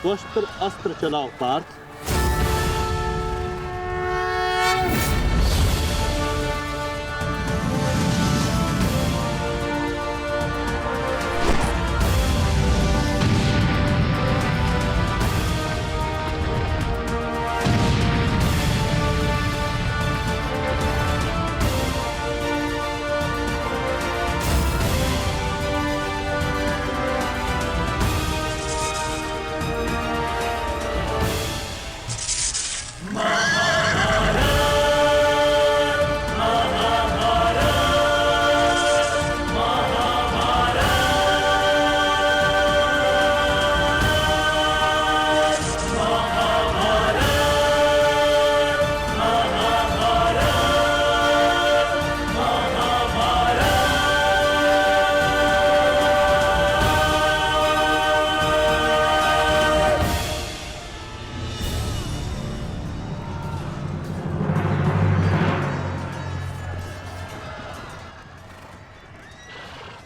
स्वस्त्र अस्त्र चलाओ पार्थ।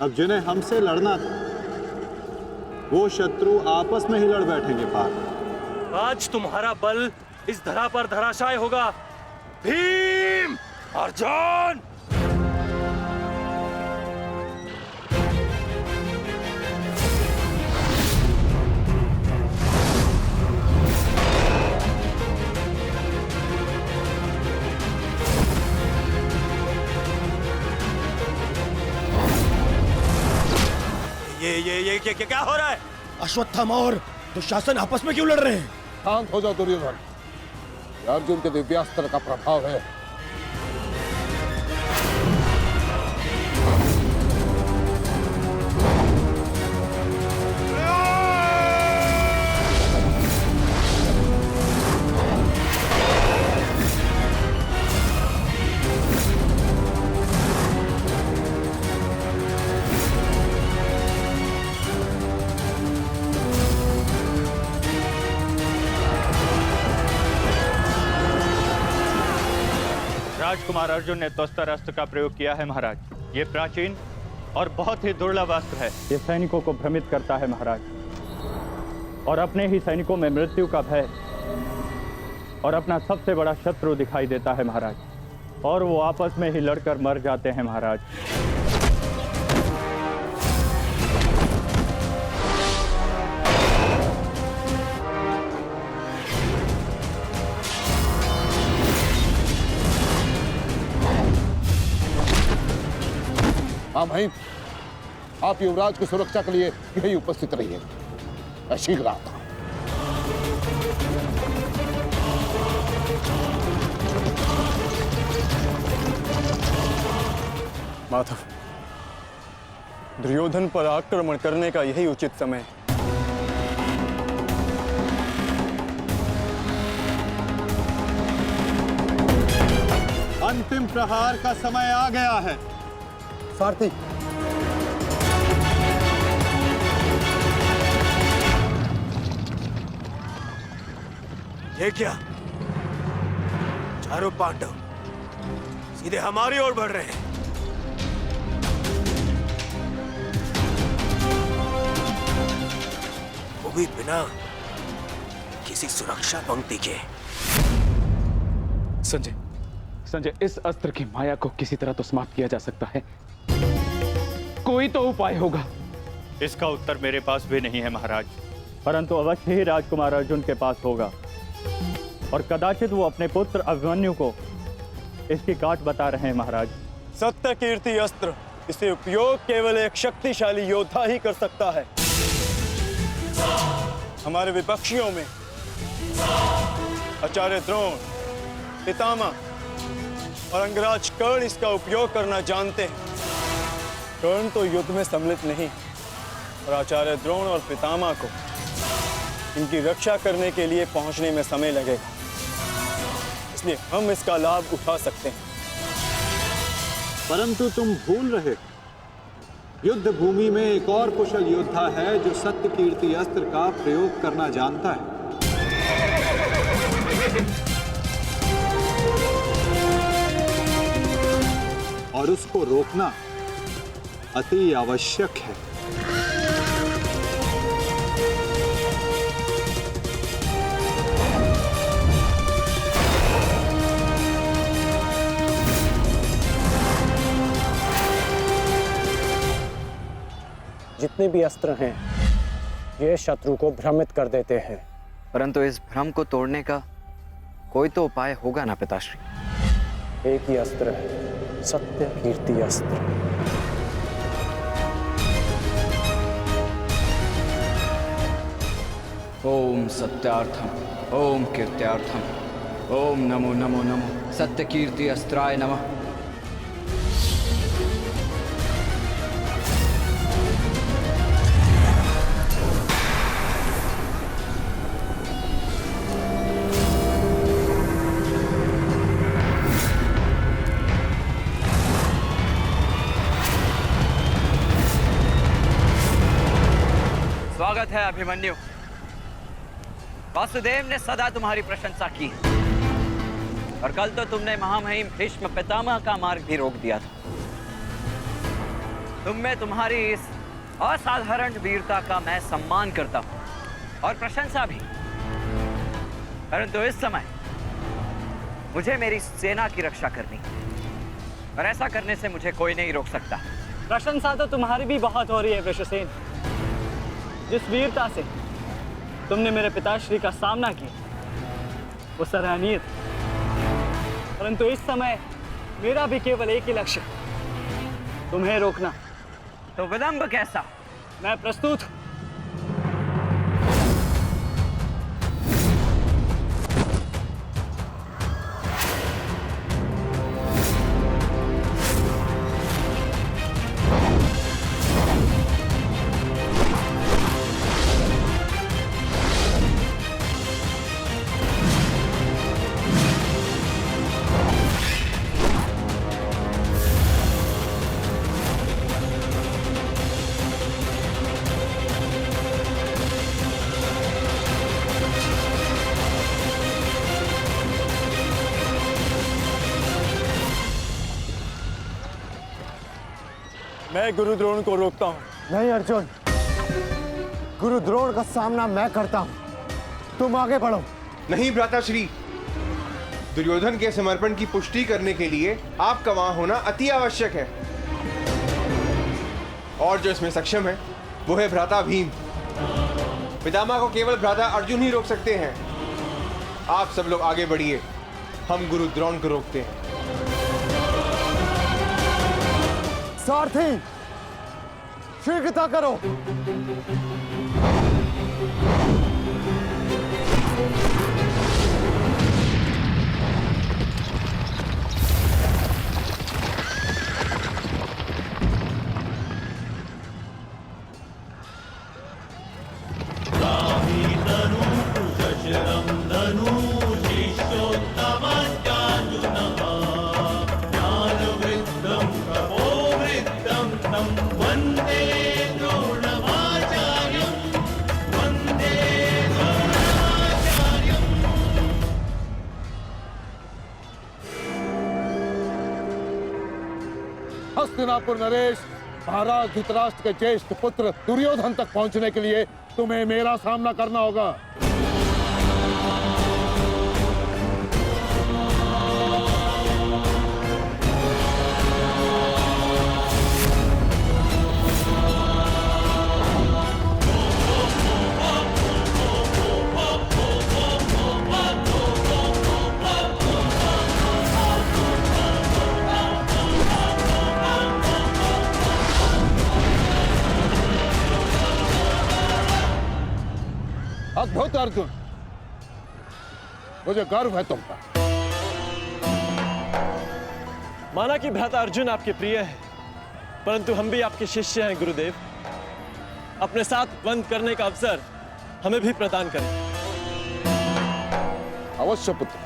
अब जिन्हें हमसे लड़ना था वो शत्रु आपस में ही लड़ बैठेंगे पार्थ। आज तुम्हारा बल इस धरा पर धराशाय होगा। भीम, अर्जुन! ये क्या हो रहा है? अश्वत्थामा और दुशासन आपस में क्यों लड़ रहे हैं? शांत हो जाओ दुर्योधन, ये अर्जुन के दिव्यास्त्र का प्रभाव है। राजकुमार अर्जुन ने तोस्तर अस्त्र का प्रयोग किया है महाराज। ये प्राचीन और बहुत ही दुर्लभ अस्त्र है। ये सैनिकों को भ्रमित करता है महाराज, और अपने ही सैनिकों में मृत्यु का भय और अपना सबसे बड़ा शत्रु दिखाई देता है महाराज, और वो आपस में ही लड़कर मर जाते हैं महाराज। हाँ भाई, आप युवराज की सुरक्षा के लिए यही उपस्थित रहिए। मैं शीघ्र आता हूं। माधव, दुर्योधन पर आक्रमण करने का यही उचित समय। अंतिम प्रहार का समय आ गया है। सारथी, ये क्या? चारों पांडव सीधे हमारी ओर बढ़ रहे हैं। वो भी बिना किसी सुरक्षा पंक्ति के। संजय, इस अस्त्र की माया को किसी तरह तो समाप्त किया जा सकता है। कोई तो उपाय होगा। इसका उत्तर मेरे पास भी नहीं है महाराज, परंतु अवश्य ही राजकुमार अर्जुन के पास होगा, और कदाचित वो अपने पुत्र अभिमन्यु को इसकी काट बता रहे हैं महाराज। सत्य कीर्ति अस्त्र, इसे उपयोग केवल एक शक्तिशाली योद्धा ही कर सकता है। हमारे विपक्षियों में आचार्य द्रोण, पितामह और अंगराज कर्ण इसका उपयोग करना जानते हैं। कर्ण तो युद्ध में सम्मिलित नहीं, और आचार्य द्रोण और पितामह को इनकी रक्षा करने के लिए पहुंचने में समय लगेगा, इसलिए हम इसका लाभ उठा सकते हैं। परंतु तुम भूल रहे, युद्ध भूमि में एक और कुशल योद्धा है जो सत्य कीर्ति अस्त्र का प्रयोग करना जानता है। और उसको रोकना अति आवश्यक है। जितने भी अस्त्र हैं ये शत्रु को भ्रमित कर देते हैं। परंतु इस भ्रम को तोड़ने का कोई तो उपाय होगा ना पिताश्री? एक ही अस्त्र है, सत्य कीर्ति अस्त्र। ओम सत्यार्थम ओम कीर्त्यार्थम ओम नमो नमो नमो सत्य कीर्ति अस्त्राय नमः। स्वागत है अभिमन्यु। वासुदेव ने सदा तुम्हारी प्रशंसा की और कल तो तुमने महामहिम भीष्म पितामह का मार्ग भी रोक दिया था। तुम में तुम्हारी इस असाधारण वीरता का मैं सम्मान करता हूं और प्रशंसा भी। परंतु इस समय मुझे मेरी सेना की रक्षा करनी है और ऐसा करने से मुझे कोई नहीं रोक सकता। प्रशंसा तो तुम्हारी भी बहुत हो रही है वृषसेन। जिस वीरता से तुमने मेरे पिताश्री का सामना किया वो सराहनीय था। परंतु इस समय मेरा भी केवल एक ही लक्ष्य, तुम्हें रोकना। तो विलंब कैसा? मैं प्रस्तुत हूं। मैं गुरु द्रोण को रोकता हूँ। नहीं अर्जुन, गुरु द्रोण का सामना मैं करता हूँ, तुम आगे बढ़ो। नहीं भ्राताश्री, दुर्योधन के समर्पण की पुष्टि करने के लिए आपका वहां होना अति आवश्यक है। और जो इसमें सक्षम है वो है भ्राता भीम। पितामह को केवल भ्राता अर्जुन ही रोक सकते हैं। आप सब लोग आगे बढ़िए, हम गुरु द्रोण को रोकते हैं। सारथी, शीघ्रता करो। हस्तिनापुर नरेश, महाराज धृतराष्ट्र के ज्येष्ठ पुत्र दुर्योधन तक पहुंचने के लिए तुम्हें मेरा सामना करना होगा। अद्भुत अर्जुन, मुझे गर्व है तुम पर। माना कि भ्राता अर्जुन आपके प्रिय है, परंतु हम भी आपके शिष्य हैं गुरुदेव। अपने साथ बंद करने का अवसर हमें भी प्रदान करें। अवश्य पुत्र,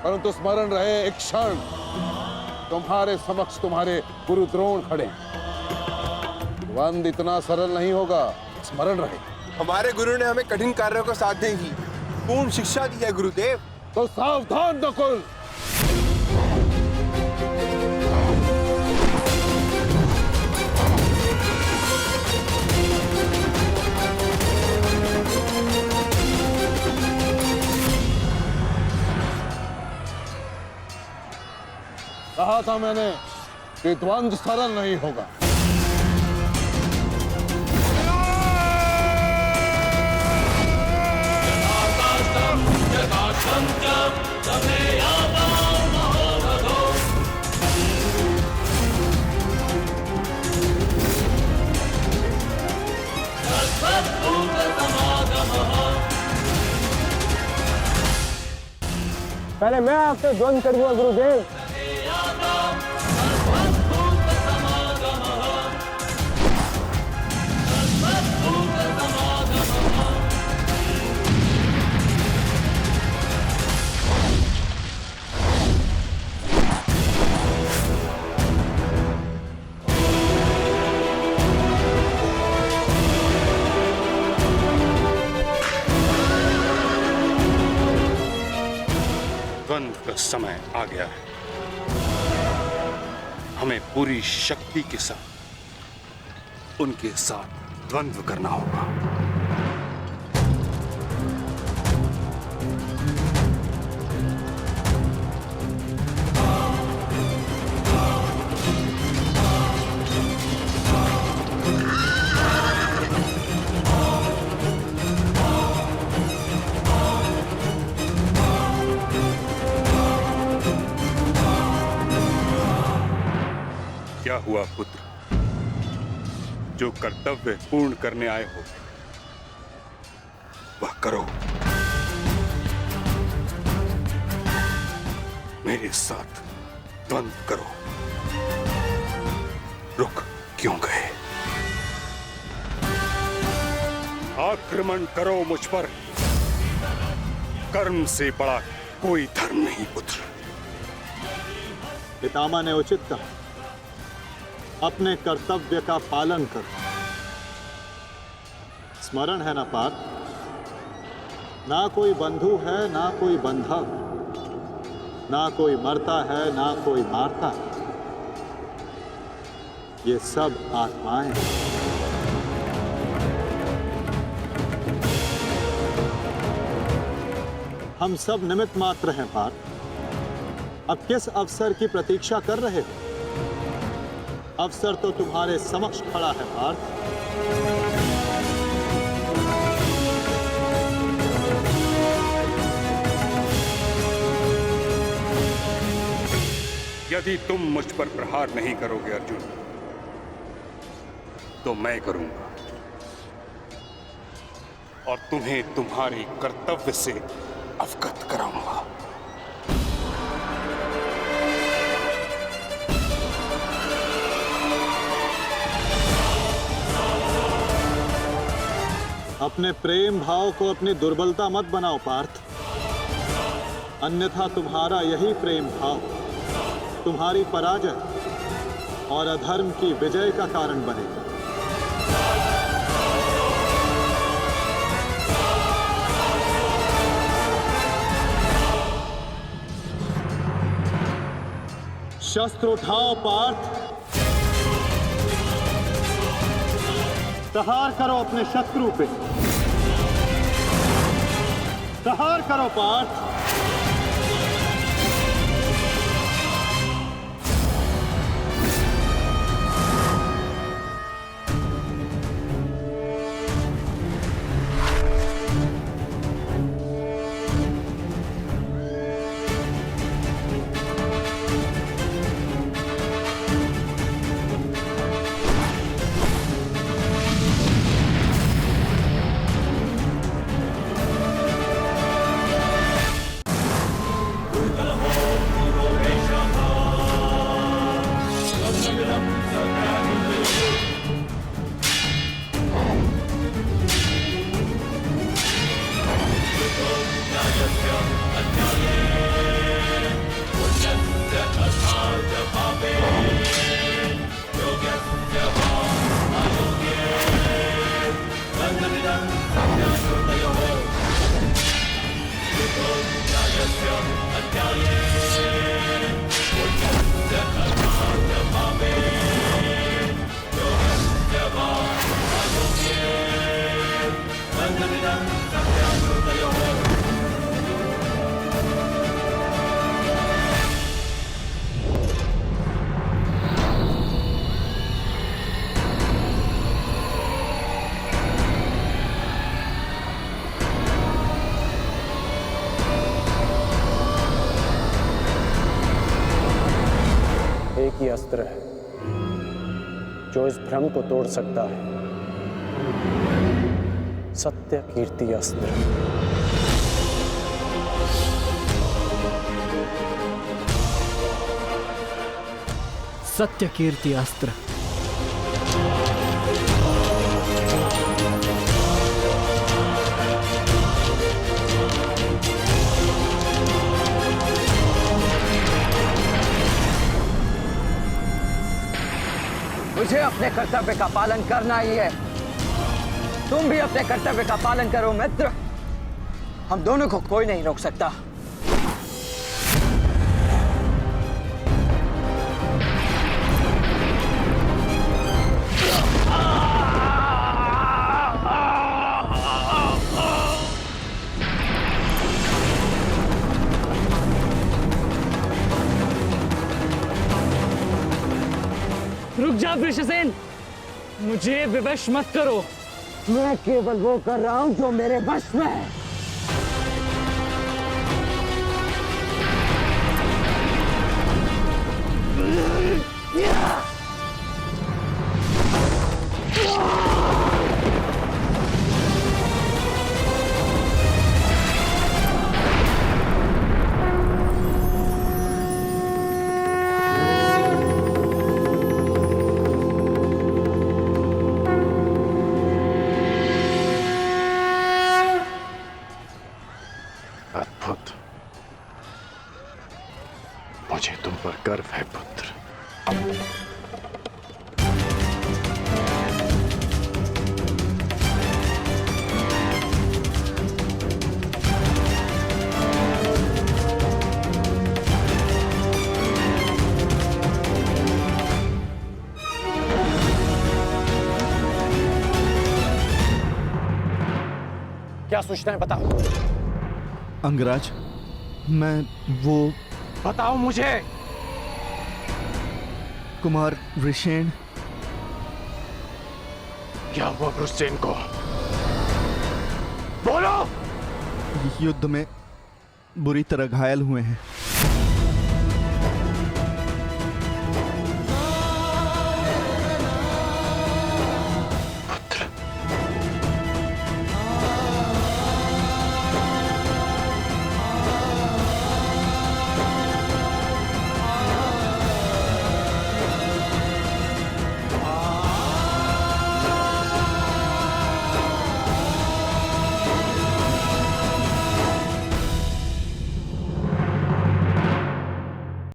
परंतु स्मरण रहे एक क्षण तुम्हारे समक्ष तुम्हारे गुरु द्रोण खड़े हैं। बंद इतना सरल नहीं होगा, स्मरण रहे। हमारे गुरु ने हमें कठिन कार्यों को साधने की पूर्ण शिक्षा दी है गुरुदेव। तो सावधान नकुल। कहा था मैंने कि द्वंद्व सरल नहीं होगा। पहले मैं आपसे द्वंद करूंगा गुरुदेव। द्वंद्व का समय आ गया है। हमें पूरी शक्ति के साथ उनके साथ द्वंद्व करना होगा। क्या हुआ पुत्र? जो कर्तव्य पूर्ण करने आए हो वह करो। मेरे साथ द्वंद्व करो। रुक क्यों गए? आक्रमण करो मुझ पर। कर्म से बड़ा कोई धर्म नहीं पुत्र। पितामह ने उचित कहा, अपने कर्तव्य का पालन करो। स्मरण है ना पार्थ, ना कोई बंधु है ना कोई बंधव, ना कोई मरता है ना कोई मारता है। ये सब आत्माएं हैं। हम सब निमित्त मात्र हैं पार्थ। अब किस अवसर की प्रतीक्षा कर रहे हो? अवसर तो तुम्हारे समक्ष खड़ा है पार्थ। यदि तुम मुझ पर प्रहार नहीं करोगे अर्जुन, तो मैं करूंगा और तुम्हें तुम्हारे कर्तव्य से अवगत कराऊंगा। अपने प्रेम भाव को अपनी दुर्बलता मत बनाओ पार्थ, अन्यथा तुम्हारा यही प्रेम भाव तुम्हारी पराजय और अधर्म की विजय का कारण बनेगा। शस्त्र उठाओ पार्थ, प्रहार करो अपने शत्रु पे। प्रहार करो पार्थ। एक ही अस्त्र है जो इस भ्रम को तोड़ सकता है, सत्य कीर्ति अस्त्र। सत्य कीर्ति अस्त्र। मुझे अपने कर्तव्य का पालन करना ही है। तुम भी अपने कर्तव्य का पालन करो मित्र। हम दोनों को कोई नहीं रोक सकता। रुक जा वृषसेन, मुझे विवश मत करो। मैं केवल वो कर रहा हूं जो मेरे वश में है। अद्भुत। मुझे तुम पर गर्व है पुत्र। क्या सूचना है बताओ। अंगराज, मैं वो बताओ मुझे। कुमार वृषेण क्या हुआ वृषसेन को? बोलो। युद्ध में बुरी तरह घायल हुए हैं।